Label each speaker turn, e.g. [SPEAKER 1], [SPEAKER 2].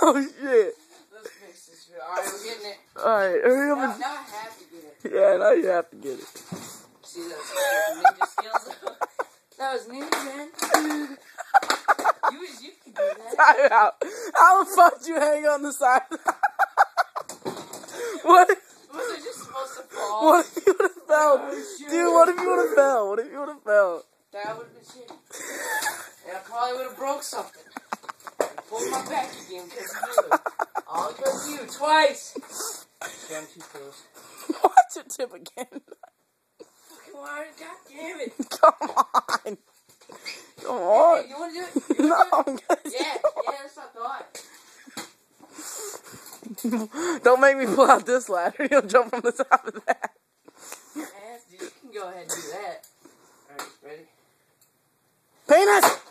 [SPEAKER 1] Oh shit.
[SPEAKER 2] Let's fix this shit. Alright, we're getting it.
[SPEAKER 1] Alright, hurry up.
[SPEAKER 2] Now I have to get it.
[SPEAKER 1] Yeah, now you have to get it.
[SPEAKER 2] See those ninja skills? That was ninja, man. You can do that.
[SPEAKER 1] Time out. How the fuck did you hang on the side? What?
[SPEAKER 2] Was it just supposed to fall?
[SPEAKER 1] What if you would have fell?
[SPEAKER 2] Oh, shit.
[SPEAKER 1] Dude, what if you would have fell? What if you would have fell?
[SPEAKER 2] That would have been shit. And I probably would have broke something. And pulled my back again because of you. All because of you. Twice. Damn, too close.
[SPEAKER 1] Watch it tip again.
[SPEAKER 2] Come on, God damn it.
[SPEAKER 1] Come on. Come on.
[SPEAKER 2] Hey, you want to do it?
[SPEAKER 1] No, I'm gonna
[SPEAKER 2] Yeah, that's what I thought.
[SPEAKER 1] Don't make me pull out this ladder. You'll jump from the top of that.
[SPEAKER 2] Yeah, you can go ahead and do that. Alright, ready?
[SPEAKER 1] Penis!